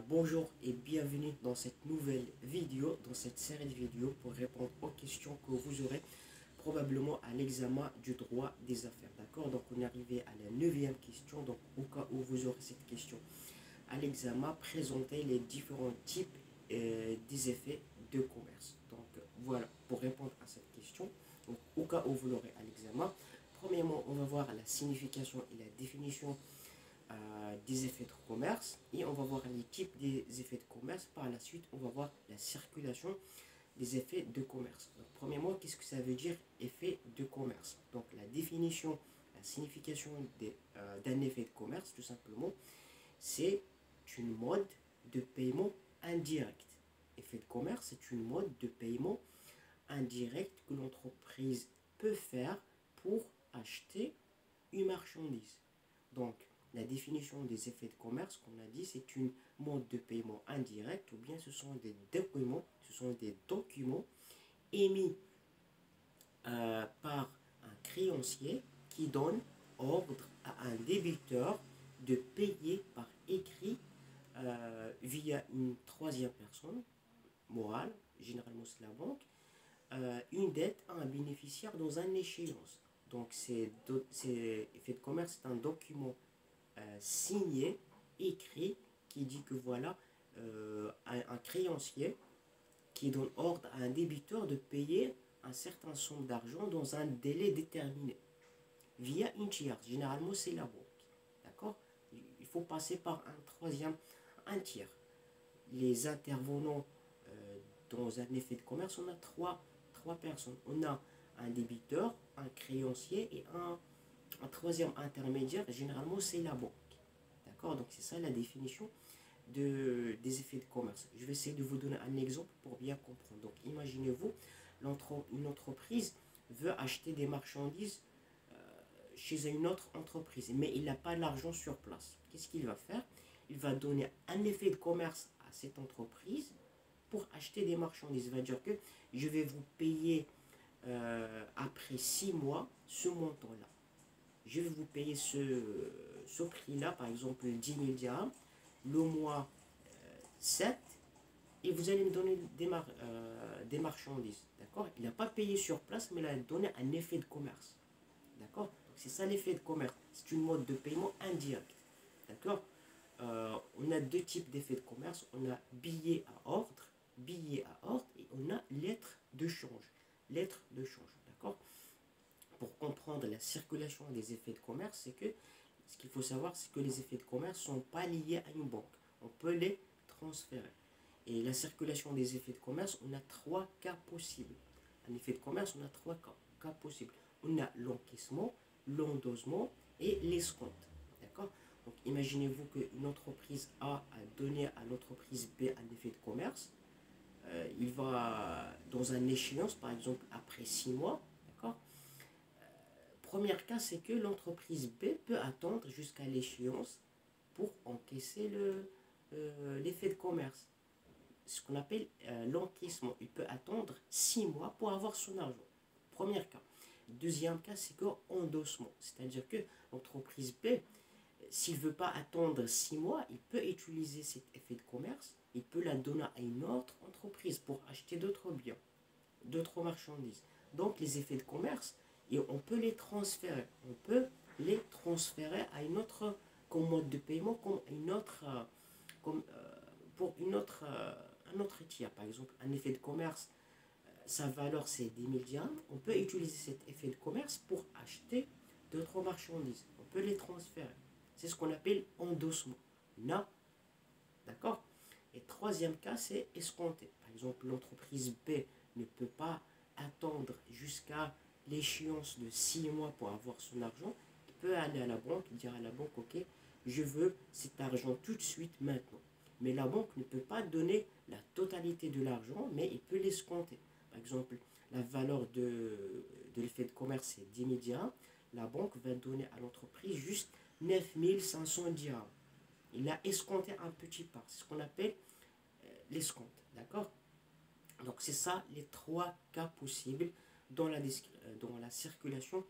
Bonjour et bienvenue dans cette nouvelle vidéo, dans cette série de vidéos pour répondre aux questions que vous aurez probablement à l'examen du droit des affaires. D'accord? Donc on est arrivé à la 9e question. Donc au cas où vous aurez cette question à l'examen, présentez les différents types des effets de commerce. Donc voilà, pour répondre à cette question, donc, au cas où vous l'aurez à l'examen, premièrement on va voir la signification et la définition des effets de commerce et on va voir les types des effets de commerce. Par la suite, on va voir la circulation des effets de commerce. Donc, premièrement, qu'est-ce que ça veut dire effet de commerce? Donc, la définition, la signification d'un effet de commerce, tout simplement, c'est une mode de paiement indirect. Effet de commerce, c'est une mode de paiement indirect que l'entreprise peut faire pour acheter une marchandise. Donc, la définition des effets de commerce, qu'on a dit, c'est une mode de paiement indirect ou bien ce sont des documents émis par un créancier qui donne ordre à un débiteur de payer par écrit via une troisième personne morale, généralement c'est la banque, une dette à un bénéficiaire dans un échéance. Donc, ces effets de commerce, c'est un document signé, écrit, qui dit que voilà, un créancier qui donne ordre à un débiteur de payer un certain somme d'argent dans un délai déterminé via une tierce. Généralement, c'est la banque. D'accord? Il faut passer par un tiers. Les intervenants dans un effet de commerce, on a trois personnes. On a un débiteur, un créancier et un troisième intermédiaire. Généralement, c'est la banque. D'accord? Donc, c'est ça la définition des effets de commerce. Je vais essayer de vous donner un exemple pour bien comprendre. Donc, imaginez-vous, une entreprise veut acheter des marchandises chez une autre entreprise, mais il n'a pas l'argent sur place. Qu'est-ce qu'il va faire? Il va donner un effet de commerce à cette entreprise pour acheter des marchandises. Il va dire que je vais vous payer après 6 mois ce montant-là. Je vais vous payer ce prix-là, par exemple 10 000 dirhams, le mois 7, et vous allez me donner des marchandises. D'accord? Il n'a pas payé sur place, mais il a donné un effet de commerce. D'accord? C'est ça l'effet de commerce. C'est une mode de paiement indirect. D'accord? On a deux types d'effets de commerce. On a billet à ordre, et on a lettre de change. Lettre de change. D'accord? Pour comprendre la circulation des effets de commerce, c'est que ce qu'il faut savoir, c'est que les effets de commerce ne sont pas liés à une banque. On peut les transférer. Et la circulation des effets de commerce, on a 3 cas possibles. Un effet de commerce, on a 3 cas possibles. On a l'encaissement, l'endossement et l'escompte. D'accord? Donc imaginez-vous qu'une entreprise A a donné à l'entreprise B un effet de commerce. Il va dans un échéance, par exemple après 6 mois. D'accord? Premier cas, c'est que l'entreprise B peut attendre jusqu'à l'échéance pour encaisser l'effet de commerce. Ce qu'on appelle l'encaissement. Il peut attendre 6 mois pour avoir son argent. Premier cas. Deuxième cas, c'est qu'endossement. C'est-à-dire que l'entreprise B, s'il ne veut pas attendre 6 mois, il peut utiliser cet effet de commerce, il peut la donner à une autre entreprise pour acheter d'autres biens, d'autres marchandises. Donc les effets de commerce, et on peut les transférer. On peut les transférer à une autre comme mode de paiement, comme une autre, pour un autre tiers. Par exemple, un effet de commerce, sa valeur c'est 10 000 dirhams. On peut utiliser cet effet de commerce pour acheter d'autres marchandises. On peut les transférer. C'est ce qu'on appelle endossement. Là, d'accord? Et troisième cas, c'est escompté. Par exemple, l'entreprise B ne peut pas attendre jusqu'à l'échéance de 6 mois pour avoir son argent. Il peut aller à la banque et dire à la banque, ok, je veux cet argent tout de suite maintenant. Mais la banque ne peut pas donner la totalité de l'argent, mais il peut l'escompter. Par exemple, la valeur de l'effet de commerce, c'est 10 000 dirhams. La banque va donner à l'entreprise juste 9 500 dirhams. Il a escompté un petit part. C'est ce qu'on appelle l'escompte. D'accord? Donc, c'est ça les 3 cas possibles dans la circulation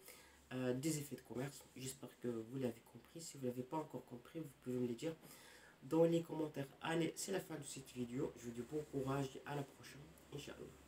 des effets de commerce. J'espère que vous l'avez compris. Si vous ne l'avez pas encore compris, vous pouvez me le dire dans les commentaires. Allez, c'est la fin de cette vidéo. Je vous dis bon courage et à la prochaine. Inch'Allah.